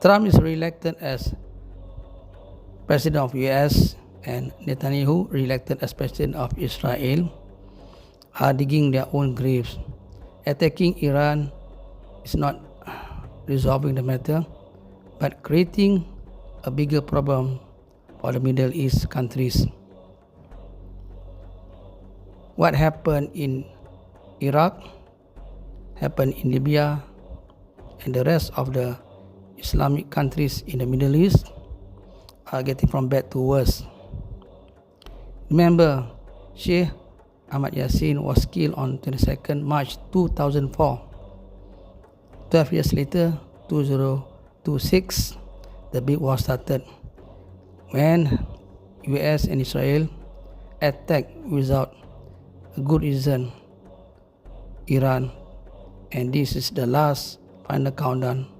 Trump is re-elected as President of US and Netanyahu, re-elected as President of Israel, are digging their own graves. Attacking Iran is not resolving the matter, but creating a bigger problem for the Middle East countries. What happened in Iraq, happened in Libya, and the rest of the Islamic countries in the Middle East are getting from bad to worse. Remember, Sheikh Ahmad Yassin was killed on 22nd March 2004. 12 years later, 2026, the big war started when US and Israel attacked without a good reason Iran, and this is the last final countdown